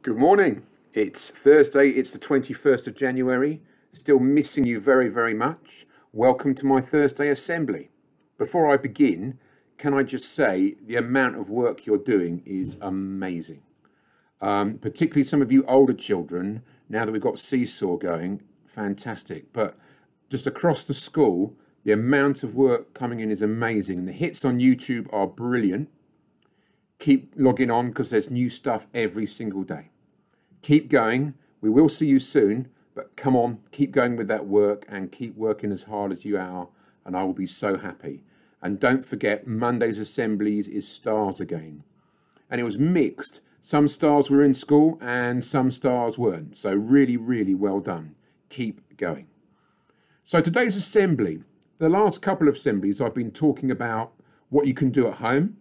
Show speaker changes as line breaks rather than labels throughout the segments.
Good morning. It's Thursday, it's the 21st of January. Still missing you very, very much. Welcome to my Thursday assembly. Before I begin, can I just say the amount of work you're doing is amazing. Particularly some of you older children, now that we've got Seesaw going, fantastic. But just across the school, the amount of work coming in is amazing. And the hits on YouTube are brilliant. Keep logging on because there's new stuff every single day. Keep going. We will see you soon, but come on, keep going with that work and keep working as hard as you are, and I will be so happy. And don't forget, Monday's assemblies is stars again. And it was mixed. Some stars were in school and some stars weren't. So really, really well done. Keep going. So today's assembly, the last couple of assemblies I've been talking about what you can do at home,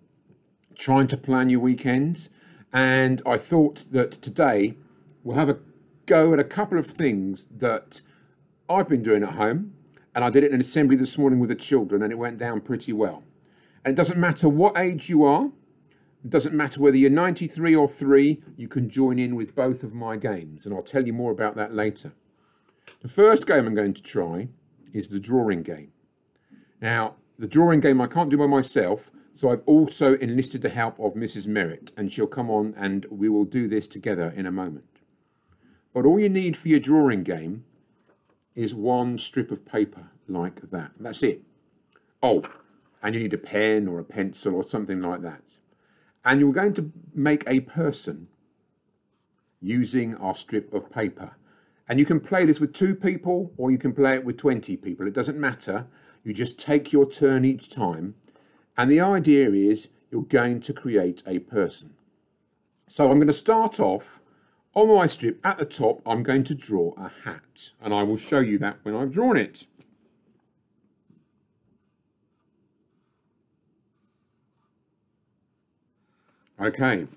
trying to plan your weekends, and I thought that today we'll have a go at a couple of things that I've been doing at home, and I did it in an assembly this morning with the children and it went down pretty well. And it doesn't matter what age you are, it doesn't matter whether you're 93 or 3, you can join in with both of my games, and I'll tell you more about that later. The first game I'm going to try is the drawing game. Now, the drawing game I can't do by myself, so I've also enlisted the help of Mrs. Merritt, and she'll come on and we will do this together in a moment. But all you need for your drawing game is one strip of paper like that. That's it. Oh, and you need a pen or a pencil or something like that. And you're going to make a person using our strip of paper. And you can play this with 2 people or you can play it with 20 people. It doesn't matter. You just take your turn each time. And the idea is you're going to create a person. So I'm going to start off on my strip. At the top, I'm going to draw a hat. And I will show you that when I've drawn it. Okay,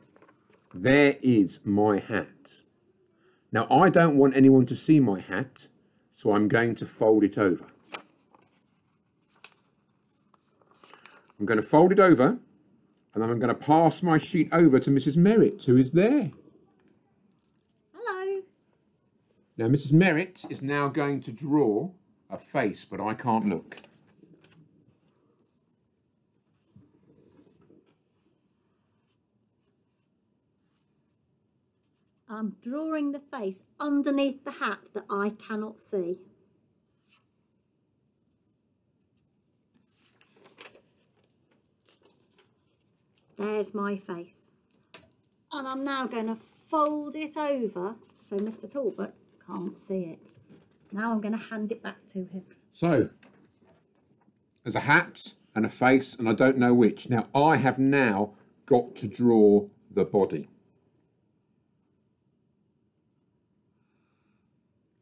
there is my hat. Now, I don't want anyone to see my hat, so I'm going to fold it over. I'm going to fold it over, and then I'm going to pass my sheet over to Mrs. Merritt, who is there.
Hello.
Now, Mrs. Merritt is now going to draw a face, but I can't look.
I'm drawing the face underneath the hat that I cannot see. There's my face. And I'm now going to fold it over so Mr. Talbot can't see it. Now I'm going to hand it back to him.
So, there's a hat and a face, and I don't know which. Now, I have now got to draw the body.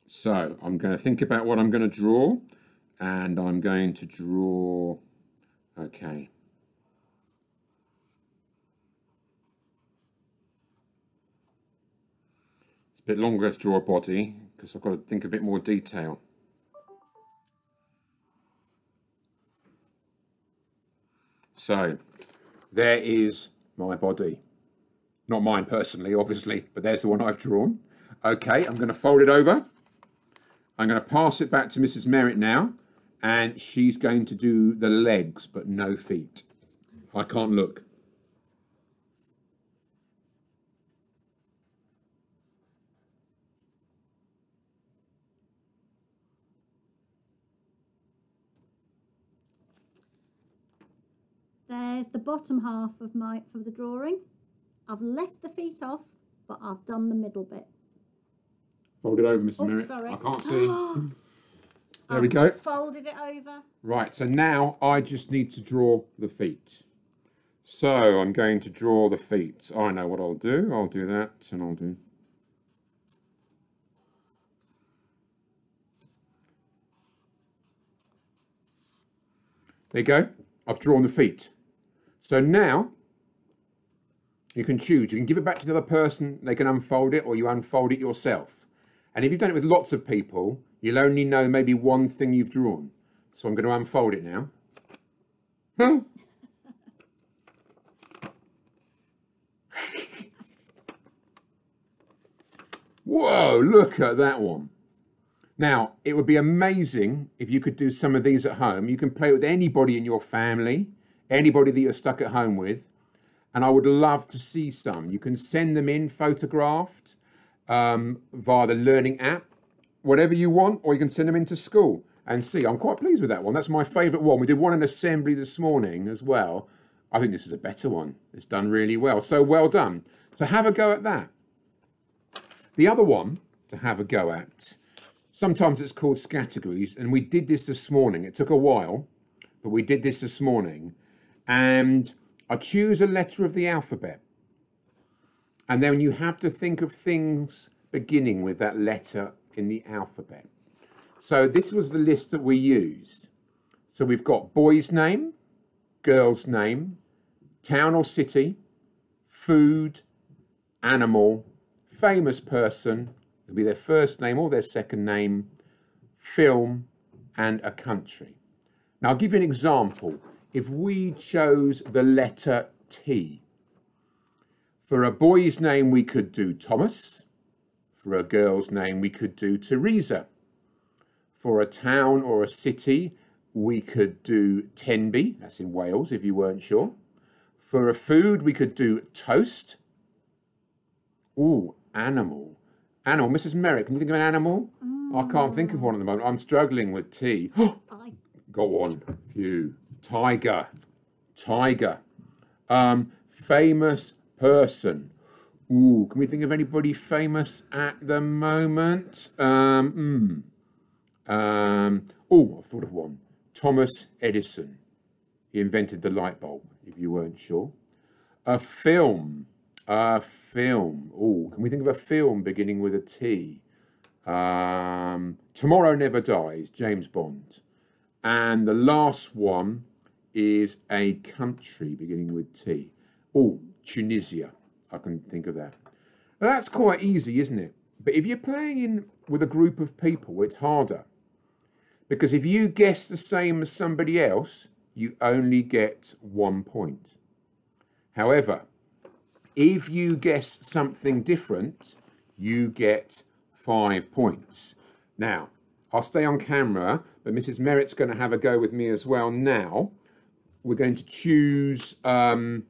So, I'm going to think about what I'm going to draw, and I'm going to draw, okay. It's a bit longer to draw a body, because I've got to think a bit more detail. So, there is my body. Not mine personally, obviously, but there's the one I've drawn. Okay, I'm going to fold it over. I'm going to pass it back to Mrs. Merritt now, and she's going to do the legs, but no feet. I can't look.
There's the bottom half of the drawing. I've left the feet off, but I've done the middle bit.
Fold it over, Mrs. Merritt.
Sorry.
I can't see. There we go.
Folded it over.
Right, so now I just need to draw the feet. So I'm going to draw the feet. I know what I'll do. I'll do that, and I'll do... There you go. I've drawn the feet. So now you can choose. You can give it back to the other person. They can unfold it, or you unfold it yourself. And if you've done it with lots of people, you'll only know maybe one thing you've drawn. So I'm going to unfold it now. Whoa, look at that one. Now, it would be amazing if you could do some of these at home. You can play with anybody in your family, anybody that you're stuck at home with, and I would love to see some. You can send them in photographed via the Learning app, whatever you want, or you can send them into school and see. I'm quite pleased with that one. That's my favourite one. We did one in assembly this morning as well. I think this is a better one. It's done really well. So well done. So have a go at that. The other one to have a go at, sometimes it's called categories, and we did this morning. It took a while, but we did this morning. And I choose a letter of the alphabet. And then you have to think of things beginning with that letter in the alphabet. So this was the list that we used. So we've got boy's name, girl's name, town or city, food, animal, famous person, it'll be their first name or their second name, film, and a country. Now, I'll give you an example. If we chose the letter T, for a boy's name, we could do Thomas. For a girl's name, we could do Teresa. For a town or a city, we could do Tenby. That's in Wales, if you weren't sure. For a food, we could do toast. Ooh, animal. Animal. Mrs. Merrick, can you think of an animal? I can't think of one at the moment. I'm struggling with T. Got one. Phew. Tiger. Tiger. Famous person. Ooh, can we think of anybody famous at the moment? Oh, I've thought of one. Thomas Edison. He invented the light bulb, if you weren't sure. A film. A film. Oh, can we think of a film beginning with a T? Tomorrow Never Dies, James Bond. And the last one is a country beginning with T. Oh, Tunisia. I can think of that. Now, that's quite easy, isn't it? But if you're playing in with a group of people, it's harder. Because if you guess the same as somebody else, you only get 1 point. However, if you guess something different, you get 5 points. Now, I'll stay on camera, but Mrs. Merritt's going to have a go with me as well now. We're going to choose... I'm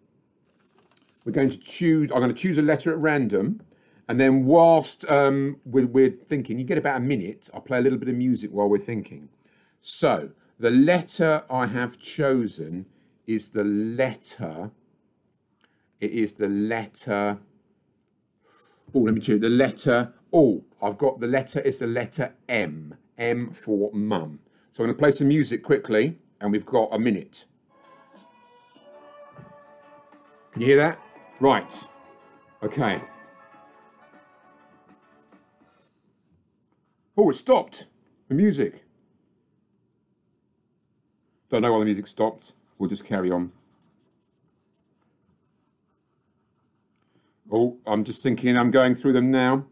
going to choose a letter at random, and then whilst we're thinking, you get about a minute. I'll play a little bit of music while we're thinking. So the letter I have chosen is the letter. It is the letter. Oh, let me choose the letter. Oh, I've got the letter. It's the letter M. M for mum. So I'm going to play some music quickly, and we've got a minute. Can you hear that? Right. Okay. Oh, it stopped. The music. Don't know why the music stopped. We'll just carry on. Oh, I'm just thinking. I'm going through them now.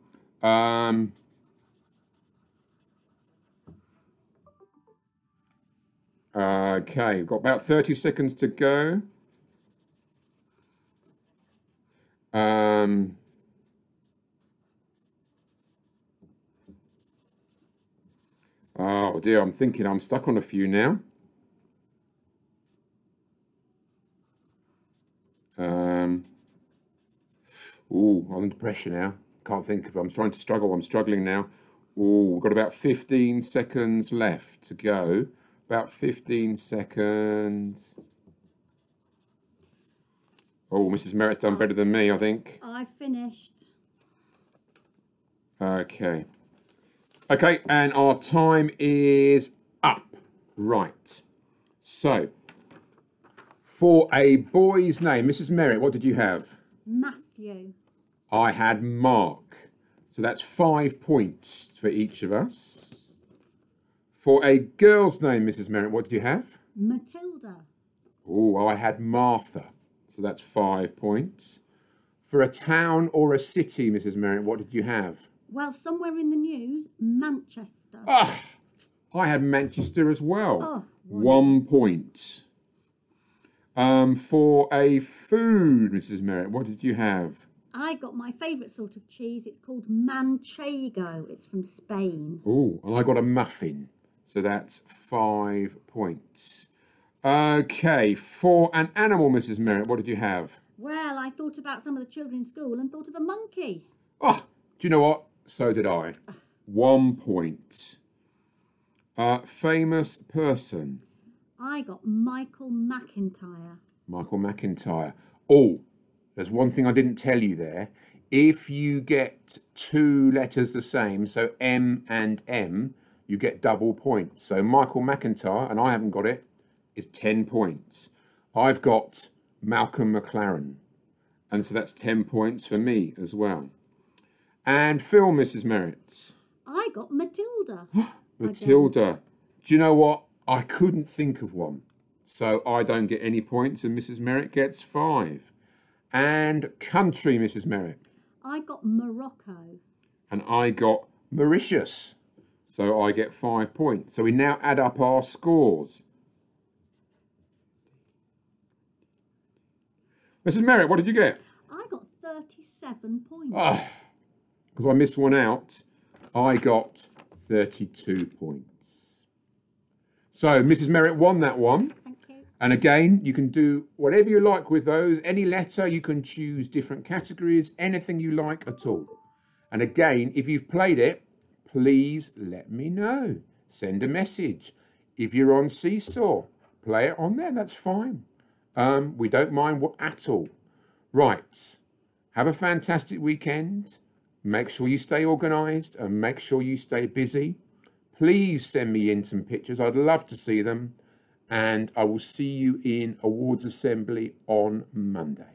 Okay, we've got about 30 seconds to go. Oh dear, I'm thinking I'm stuck on a few now. Oh, I'm under pressure now. Can't think of. I'm trying to struggle. I'm struggling now. Oh, we've got about 15 seconds left to go. About 15 seconds. Oh, Mrs. Merritt's done better than me, I think.
I've finished.
Okay. Okay, and our time is up. Right. So, for a boy's name, Mrs. Merritt, what did you have?
Matthew.
I had Mark. So that's 5 points for each of us. For a girl's name, Mrs. Merritt, what did you have?
Matilda.
Oh, I had Martha. So that's 5 points. For a town or a city, Mrs. Merritt, what did you have?
Well, somewhere in the news, Manchester.
Ah, I had Manchester as well.
Oh,
1 point. For a food, Mrs. Merritt, what did you have?
I got my favourite sort of cheese. It's called manchego. It's from Spain.
Oh, and I got a muffin. So that's 5 points. Okay, for an animal, Mrs. Merritt, what did you have?
Well, I thought about some of the children in school and thought of a monkey.
Oh, do you know what? So did I. 1 point. Famous person.
I got Michael McIntyre.
Michael McIntyre. Oh, there's one thing I didn't tell you there. If you get 2 letters the same, so M and M, you get double points. So Michael McIntyre, and I haven't got it, is 10 points. I've got Malcolm McLaren, and so that's 10 points for me as well. And Phil, Mrs. Merritt.
I got Matilda.
Matilda. Do you know what? I couldn't think of one. So I don't get any points and Mrs. Merritt gets 5. And country, Mrs. Merritt.
I got Morocco.
And I got Mauritius. So I get 5 points. So we now add up our scores. Mrs. Merritt, what did you get?
I got 37 points.
Because I missed one out, I got 32 points. So Mrs. Merritt won that one.
Thank you.
And again, you can do whatever you like with those. Any letter, you can choose different categories, anything you like at all. And again, if you've played it, please let me know. Send a message. If you're on Seesaw, play it on there. That's fine. We don't mind at all. Right. Have a fantastic weekend. Make sure you stay organised and make sure you stay busy. Please send me in some pictures. I'd love to see them. And I will see you in Awards Assembly on Monday.